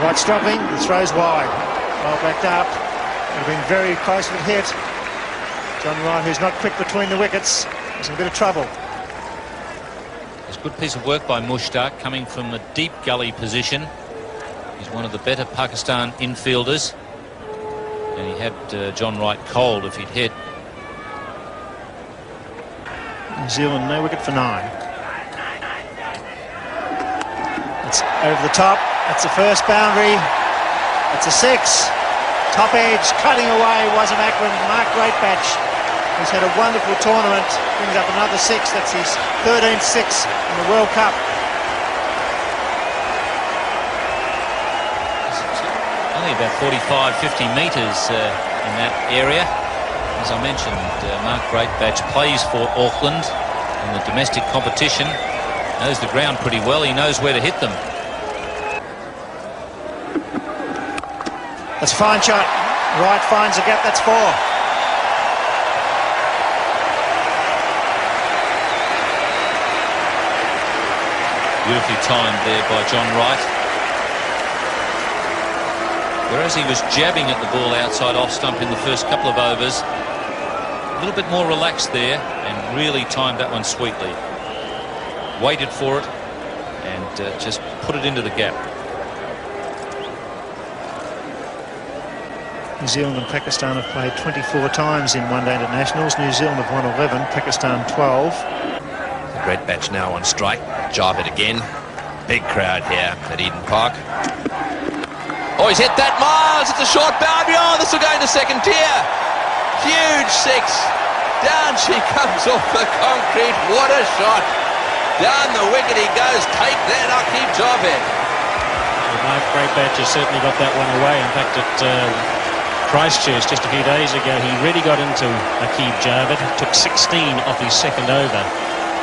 White struggling, the throw's wide. Well backed up. Would have been very close to the hit. John Wright, who's not quick between the wickets, is in a bit of trouble. It's a good piece of work by Mushtaq, coming from a deep gully position. He's one of the better Pakistan infielders. And he had John Wright cold if he'd hit. New Zealand, no wicket for 9. It's over the top. That's the first boundary. It's a 6. Top edge, cutting away, wasn't Akron. Mark Greatbatch, who's had a wonderful tournament, brings up another 6. That's his 13th 6 in the World Cup. Only about 45, 50 metres in that area. As I mentioned, Mark Greatbatch plays for Auckland in the domestic competition. Knows the ground pretty well. He knows where to hit them. That's a fine shot. Wright finds a gap. That's 4. Beautifully timed there by John Wright. Whereas he was jabbing at the ball outside off stump in the first couple of overs, a little bit more relaxed there and really timed that one sweetly. Waited for it and just put it into the gap. New Zealand and Pakistan have played 24 times in one-day internationals. New Zealand have won 11, Pakistan 12. Greatbatch now on strike. Jarvid again. Big crowd here at Eden Park. Oh, he's hit that, Miles. It's a short boundary. Oh, this will go into second tier. Huge 6. Down she comes off the concrete. What a shot. Down the wicket he goes. Take that, Aqib Jarvid. Well, Mark Greatbatch has certainly got that one away. In fact, at Christchurch just a few days ago, he really got into Aqib Jarvid. Took 16 off his second over.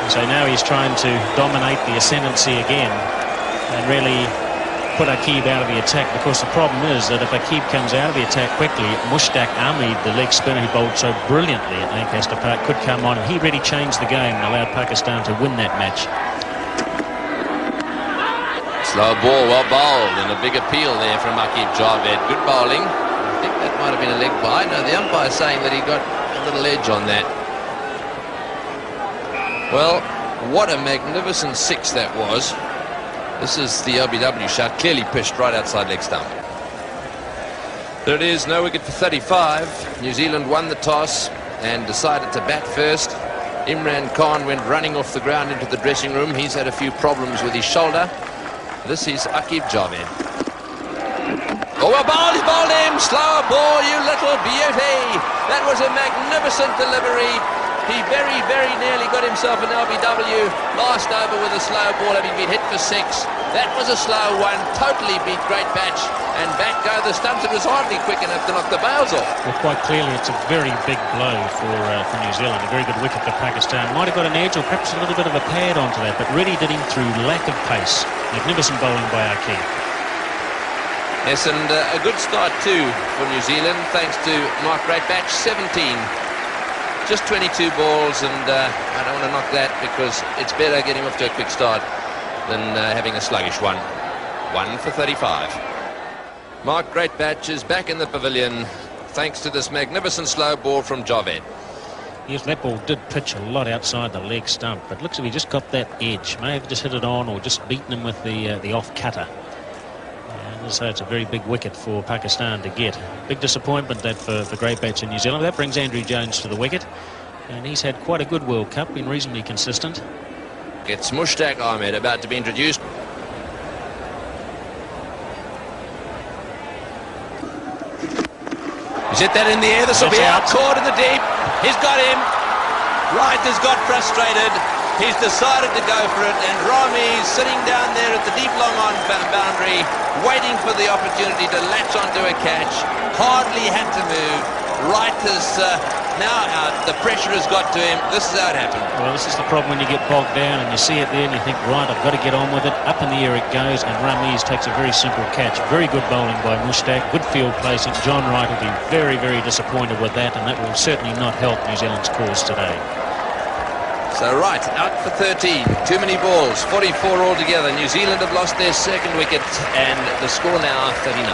And so now he's trying to dominate the ascendancy again and really put Aqib out of the attack. Of course, the problem is that if Aqib comes out of the attack quickly, Mushtaq Ahmed, the leg spinner who bowled so brilliantly at Lancaster Park, could come on, and he really changed the game and allowed Pakistan to win that match. Slow ball, well bowled, and a big appeal there from Aqib Jarvid. Good bowling. I think that might have been a leg bye. No, the umpire's saying that he got a little edge on that. Well, what a magnificent 6 that was. This is the LBW shot, clearly pitched right outside leg stump. There it is, no wicket for 35. New Zealand won the toss and decided to bat first. Imran Khan went running off the ground into the dressing room. He's had a few problems with his shoulder. This is Aqib Jarvid. Oh, a ball, he's bowled him. Slower ball, you little beauty. That was a magnificent delivery. He very, very nearly got himself an LBW last over with a slow ball, having been hit for 6. That was a slow one, totally beat Greatbatch, and back go the stumps. It was hardly quick enough to knock the bails off. Well, quite clearly, it's a very big blow for New Zealand. A very good wicket for Pakistan. Might have got an edge or perhaps a little bit of a pad onto that, but really did him through lack of pace. Magnificent bowling by Aqib. Yes, and a good start too for New Zealand, thanks to Mark Greatbatch, 17. Just 22 balls, and I don't want to knock that because it's better getting off to a quick start than having a sluggish one. 1 for 35. Mark Greatbatch is back in the pavilion thanks to this magnificent slow ball from Javed. Yes, that ball did pitch a lot outside the leg stump, but looks like he just got that edge. May have just hit it on or just beaten him with the off cutter. And so it's a very big wicket for Pakistan to get. Big disappointment that for Greatbatch in New Zealand. That brings Andrew Jones to the wicket, and he's had quite a good World Cup, been reasonably consistent. It's Mushtaq Ahmed about to be introduced. He's hit that in the air. This will be out. Caught in the deep. He's got him. Wright has got frustrated. He's decided to go for it, and Rami's sitting down there at the deep long on boundary, waiting for the opportunity to latch onto a catch. Hardly had to move. Wright is now out. The pressure has got to him. This is how it happened. Well, this is the problem when you get bogged down and you see it there and you think, right, I've got to get on with it. Up in the air it goes, and Ramiz takes a very simple catch. Very good bowling by Mushtaq. Good field placing. John Wright will be very, very disappointed with that, and that will certainly not help New Zealand's cause today. So right, out for 13. Too many balls, 44 altogether. New Zealand have lost their second wicket, and the score now 39.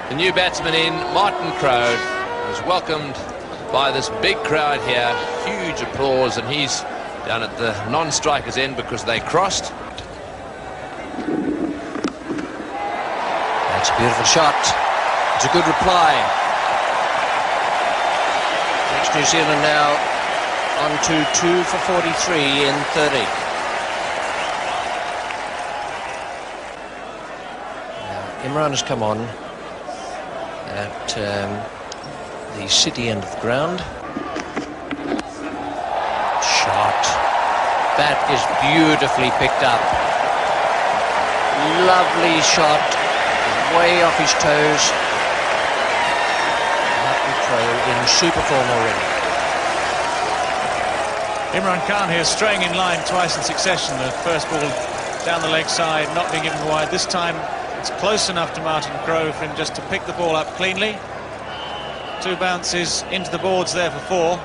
The new batsman in, Martin Crowe, was welcomed by this big crowd here. Huge applause, and he's down at the non-strikers end because they crossed. That's a beautiful shot. It's a good reply. Takes New Zealand now on to 2 for 43 in 30. Now, Imran has come on at the city end of the ground. Shot. That is beautifully picked up. Lovely shot. Way off his toes. Martin Crowe in super form already. Imran Khan here straying in line twice in succession. The first ball down the leg side, not being given wide. This time it's close enough to Martin Crowe for him just to pick the ball up cleanly. 2 bounces into the boards there for 4.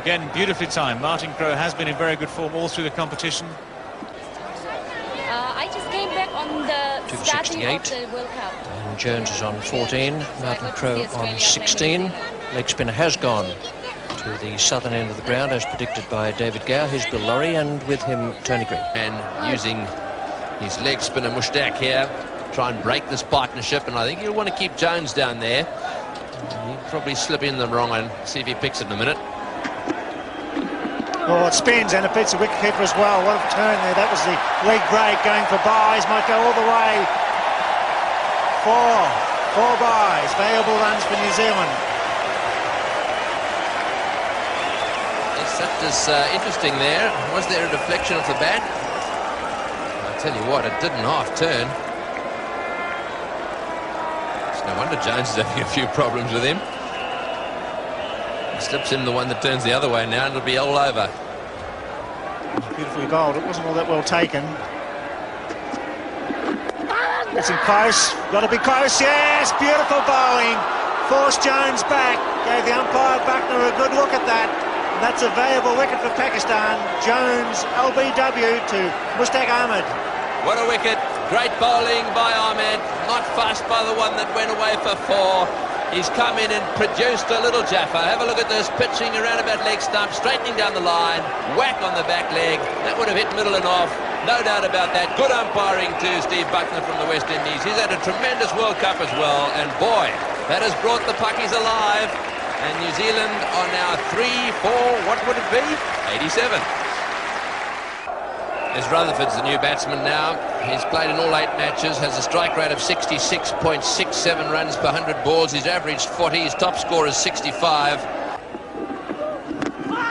Again, beautifully timed. Martin Crowe has been in very good form all through the competition. I just came back on the starting of the World Cup. And Jones is on 14, Martin Crowe on 16. Leg spinner has gone to the southern end of the ground as predicted by David Gow. Here's Bill Laurie, and with him Tony Green. And using his leg spinner Mushtaq here, try and break this partnership, and I think he'll want to keep Jones down there. He'll probably slip in the wrong one, see if he picks it in a minute. Oh, it spins and it beats the wicketkeeper as well. What a turn there. That was the leg break going for buys. Might go all the way. 4 buys. Valuable runs for New Zealand. Yes, that is interesting there. Was there a deflection off the bat? I'll tell you what, it didn't half turn. It's no wonder Jones is having a few problems with him. Slips in the one that turns the other way now, and it'll be all over. Beautifully bowled. It wasn't all that well taken. It's in close. Got to be close. Yes, beautiful bowling. Forced Jones back. Gave the umpire Buckner a good look at that. And that's a valuable wicket for Pakistan. Jones, LBW to Mushtaq Ahmed. What a wicket. Great bowling by Ahmed. Not fussed by the one that went away for 4. He's come in and produced a little Jaffa. Have a look at this, pitching around about leg stump, straightening down the line, whack on the back leg. That would have hit middle and off, no doubt about that. Good umpiring too, Steve Buckner from the West Indies. He's had a tremendous World Cup as well, and boy, that has brought the Puckies alive. And New Zealand are now 3, 4, what would it be? 87. There's Rutherford's the new batsman now. He's played in all 8 matches, has a strike rate of 66.67 runs per 100 balls. He's averaged 40. His top score is 65.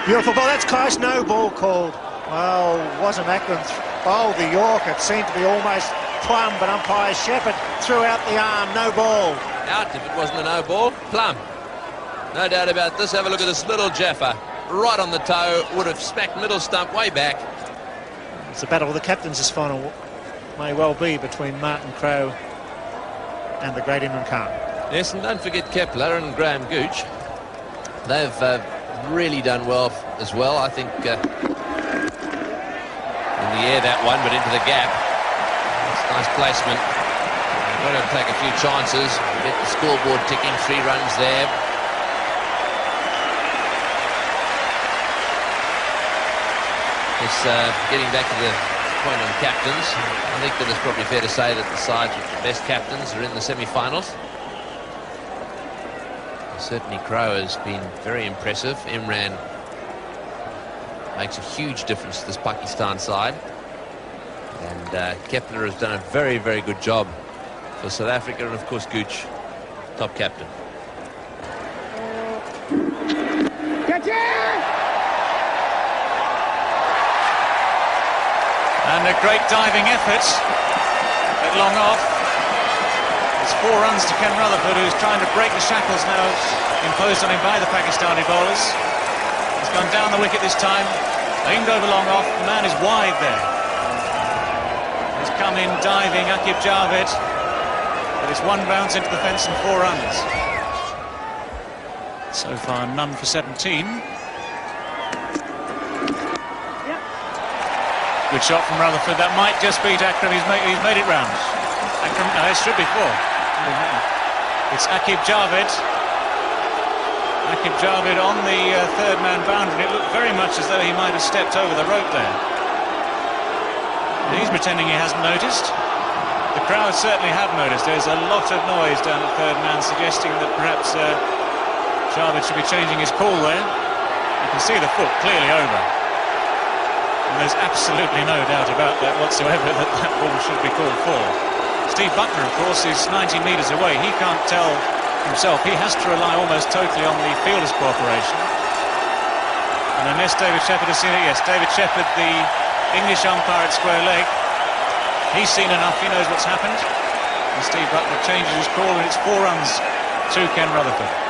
Beautiful ball. That's close. No ball called. Well, wasn't Ackland bowled the York. It seemed to be almost plumb, but umpire Shepherd threw out the arm. No ball. Out if it wasn't a no ball. Plumb. No doubt about this. Have a look at this little Jaffa. Right on the toe. Would have smacked middle stump way back. It's a battle of the captains this final may well be between Martin Crowe and the great Imran Khan. Yes, and don't forget Kepler and Graham Gooch. They've really done well as well. I think in the air that one, but into the gap. It's nice placement. Got to take a few chances. Get the scoreboard ticking. 3 runs there. It's getting back to the point on captains. I think that it's probably fair to say that the sides with the best captains are in the semi-finals. Certainly Crowe has been very impressive. Imran makes a huge difference to this Pakistan side. And Kepler has done a very, very good job for South Africa. And of course Gooch, top captain. And a great diving effort at long off. It's 4 runs to Ken Rutherford, who's trying to break the shackles now imposed on him by the Pakistani bowlers. He's gone down the wicket this time, aimed over long off. The man is wide there. He's come in diving, Aqib Javed, but it's 1 bounce into the fence and 4 runs. So far, none for 17. Good shot from Rutherford. That might just beat Akram. He's made it round. Akram, no, it should be 4. It's Akib Javed. Akib Javed on the third man boundary. It looked very much as though he might have stepped over the rope there. He's pretending he hasn't noticed. The crowd certainly have noticed. There's a lot of noise down at third man, suggesting that perhaps Javed should be changing his call there. You can see the foot clearly over. And there's absolutely no doubt about that whatsoever, that that ball should be called for. Steve Buckner, of course, is 90 metres away. He can't tell himself. He has to rely almost totally on the fielders' cooperation. And unless David Shepherd has seen it, yes, David Shepherd, the English umpire at square leg, he's seen enough, he knows what's happened. And Steve Buckner changes his call, and it's 4 runs to Ken Rutherford.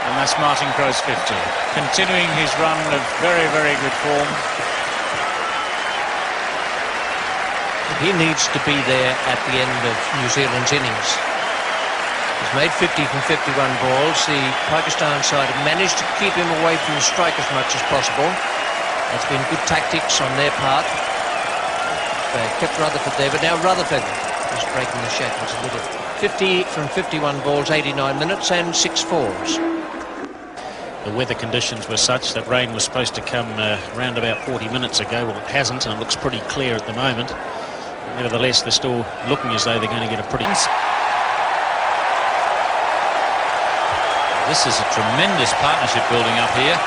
And that's Martin Crowe's 50, continuing his run of very, very good form. He needs to be there at the end of New Zealand's innings. He's made 50 from 51 balls. The Pakistan side have managed to keep him away from the strike as much as possible. That's been good tactics on their part. They've kept Rutherford there, but now Rutherford is breaking the shackles a little. 50 from 51 balls, 89 minutes and 6 fours. The weather conditions were such that rain was supposed to come around about 40 minutes ago. Well, it hasn't, and it looks pretty clear at the moment. Nevertheless, they're still looking as though they're going to get a pretty... This is a tremendous partnership building up here.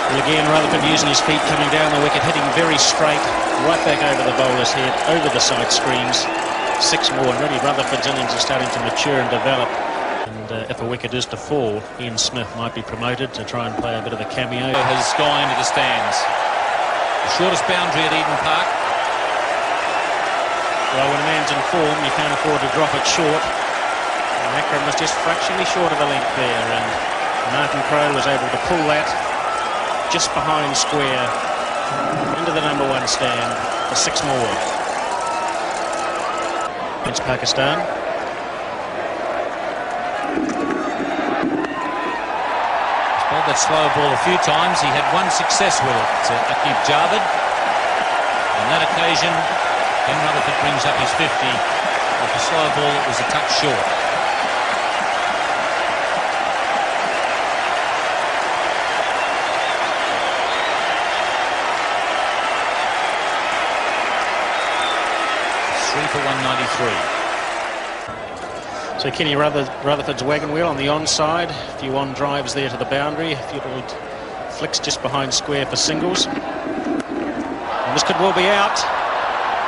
Well, again, Rutherford using his feet, coming down the wicket, hitting very straight, right back over the bowler's head, over the side screens. 6 more, and really Rutherford's innings are starting to mature and develop. And if a wicket is to fall, Ian Smith might be promoted to try and play a bit of a cameo. Has gone into the stands. The shortest boundary at Eden Park. Well, when a man's in form, you can't afford to drop it short. And Akram was just fractionally short of a length there, and Martin Crowe was able to pull that just behind square into the number 1 stand for 6 more. Against Pakistan. He's bowled that slower ball a few times. He had 1 success with it, Akib Javed. On that occasion, Ken Rutherford brings up his 50 off a slow ball that was a touch short. For 193. So Kenny Rutherford's wagon wheel on the onside. A few on drives there to the boundary. A few little flicks just behind square for singles. And this could well be out.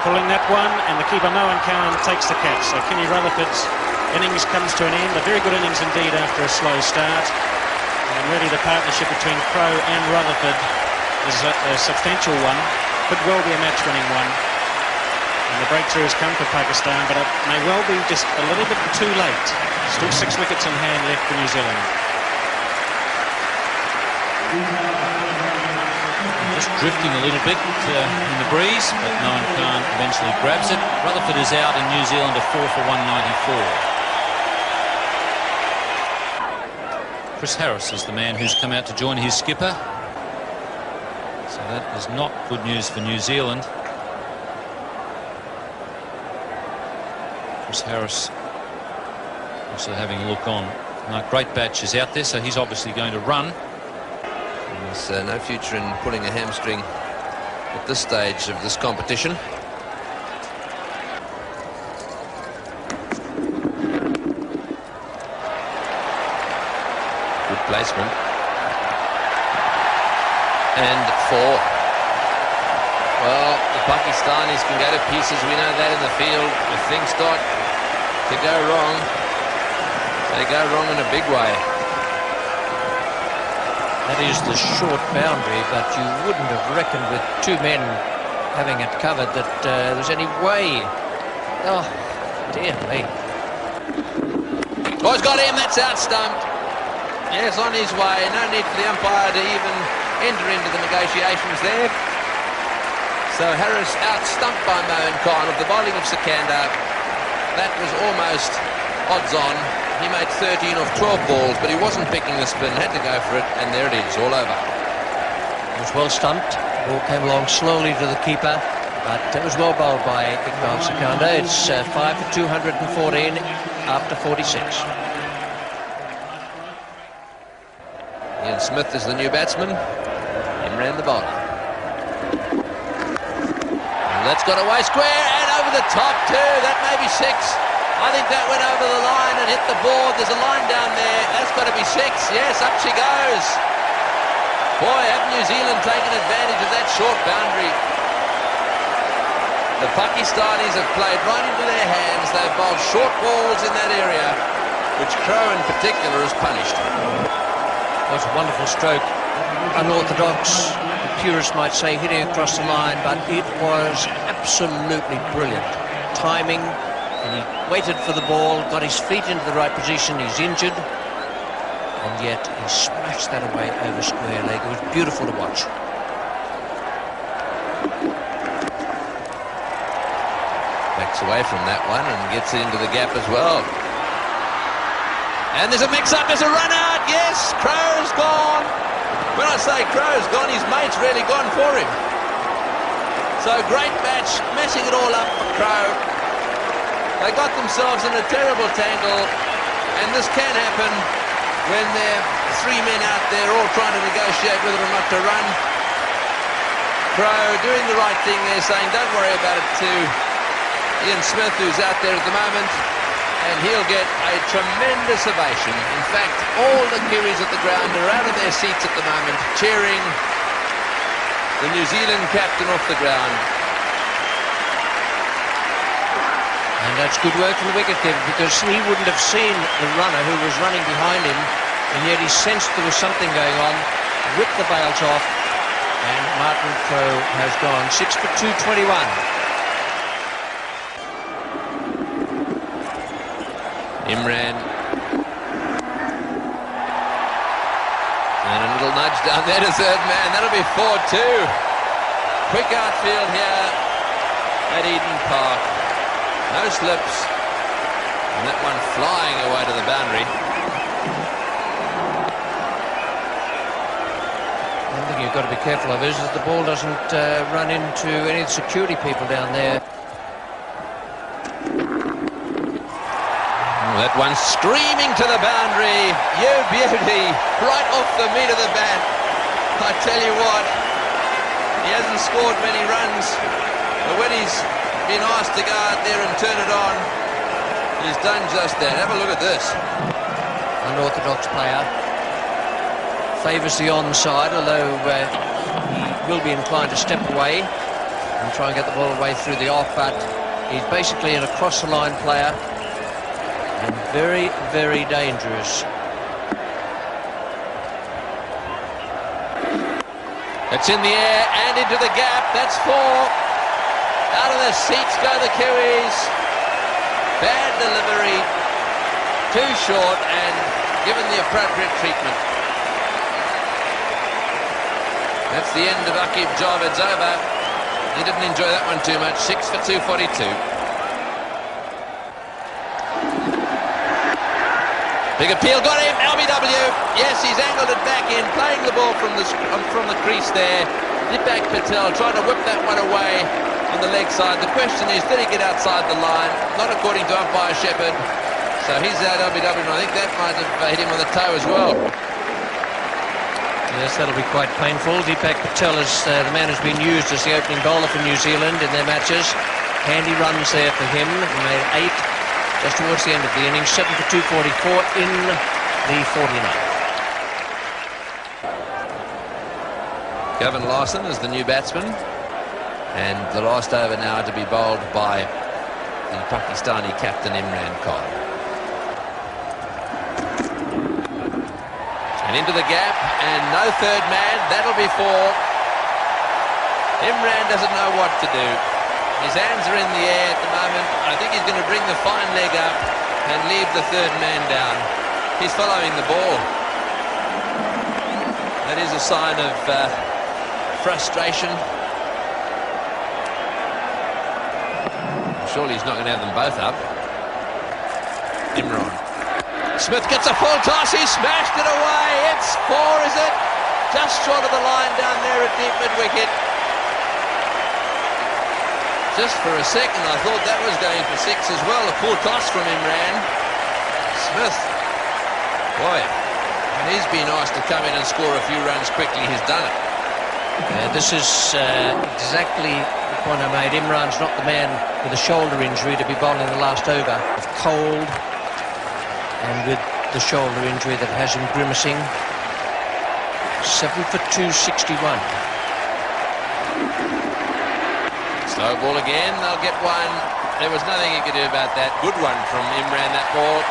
Pulling that one, and the keeper Nohan Khan takes the catch. So Kenny Rutherford's innings comes to an end. A very good innings indeed after a slow start. And really the partnership between Crowe and Rutherford is a substantial one. Could well be a match-winning one. And the breakthrough has come for Pakistan, but it may well be just a little bit too late. Still 6 wickets in hand left for New Zealand. Just drifting a little bit in the breeze, but Nohan Khan eventually grabs it. Rutherford is out and New Zealand are 4 for 194. Chris Harris is the man who's come out to join his skipper. So that is not good news for New Zealand. Chris Harris also having a look on. Great Batch is out there, so he's obviously going to run. There's no future in pulling a hamstring at this stage of this competition. Good placement. And 4. Well, the Pakistanis can go to pieces. We know that in the field. If things start to go wrong, they go wrong in a big way. That is the short boundary, but you wouldn't have reckoned with 2 men having it covered that there's any way. Oh, dear me. Oh, he's got him. That's out stumped. Yes, on his way. No need for the umpire to even enter into the negotiations there. So Harris out-stumped by Mohan Khan of the bowling of Sikandar. That was almost odds on. He made 13 off 12 balls, but he wasn't picking the spin, had to go for it, and there it is, all over. It was well stumped. The ball came along slowly to the keeper, but it was well bowled by Iqbal Sikandar. It's 5 for 214 after 46. Ian Smith is the new batsman. Imran the bowler. And that's got away square and over the top too. That may be 6. I think that went over the line and hit the board. There's a line down there. That's got to be 6. Yes, up she goes. Boy, have New Zealand taken advantage of that short boundary. The Pakistanis have played right into their hands. They've bowled short balls in that area, which Crowe in particular has punished. It was a wonderful stroke. Unorthodox, purists might say, hitting across the line, but it was absolutely brilliant. Timing, and he waited for the ball, got his feet into the right position. He's injured, and yet he smashed that away over square leg. It was beautiful to watch. Backs away from that one and gets it into the gap as well. And there's a mix-up, there's a run out, yes, Crowe's gone. When I say Crowe's gone, his mate's really gone for him. So great match, messing it all up for Crowe. They got themselves in a terrible tangle, and this can happen when there are 3 men out there all trying to negotiate whether or not to run. Crowe doing the right thing there, saying don't worry about it to Ian Smith, who's out there at the moment. And he'll get a tremendous ovation. In fact, all the Kiwis at the ground are out of their seats at the moment, cheering the New Zealand captain off the ground. And that's good work from the wicketkeeper, because he wouldn't have seen the runner who was running behind him, and yet he sensed there was something going on, whipped the bails off, and Martin Crowe has gone 6 for 221. Imran. And a little nudge down there to third man. That'll be 4-2. Quick outfield here at Eden Park. No slips. And that one flying away to the boundary. One thing you've got to be careful of is that the ball doesn't run into any of the security people down there. That one screaming to the boundary. You beauty. Right off the meat of the bat. I tell you what, he hasn't scored many runs, but when he's been asked to go out there and turn it on, he's done just that. Have a look at this. Unorthodox player. Favours the onside, although he will be inclined to step away and try and get the ball away through the off, but he's basically an across-the-line player. And very, very dangerous. It's in the air and into the gap. That's 4. Out of their seats go the Kiwis. Bad delivery. Too short and given the appropriate treatment. That's the end of Aqib Javed's over. He didn't enjoy that one too much. 6 for 242. Big appeal, got him, LBW. Yes, he's angled it back in, playing the ball from the crease there. Deepak Patel trying to whip that one away on the leg side. The question is, did he get outside the line? Not according to umpire Shepherd. So he's out LBW, and I think that might have hit him on the toe as well. Yes, that'll be quite painful. Deepak Patel is the man who's been used as the opening bowler for New Zealand in their matches. Handy runs there for him. He made 8. Just towards the end of the innings, 7 for 244 in the 49th. Gavin Larson is the new batsman, and the last over now to be bowled by the Pakistani captain Imran Khan. And into the gap, and no third man. That'll be 4. Imran doesn't know what to do. His hands are in the air at the moment. I think he's going to bring the fine leg up and leave the third man down. He's following the ball. That is a sign of frustration. Surely he's not going to have them both up. Imran. Smith gets a full toss. He smashed it away. It's 4, is it? Just short of the line down there at deep mid-wicket. Just for a second, I thought that was going for 6 as well. A poor toss from Imran. Smith. Boy, when he's been asked to come in and score a few runs quickly, he's done it. This is exactly the point I made. Imran's not the man with a shoulder injury to be bowling the last over. Of cold and with the shoulder injury that has him grimacing. 7 for 261. Slow ball again. They'll get one. There was nothing he could do about that. Good one from Imran, that ball.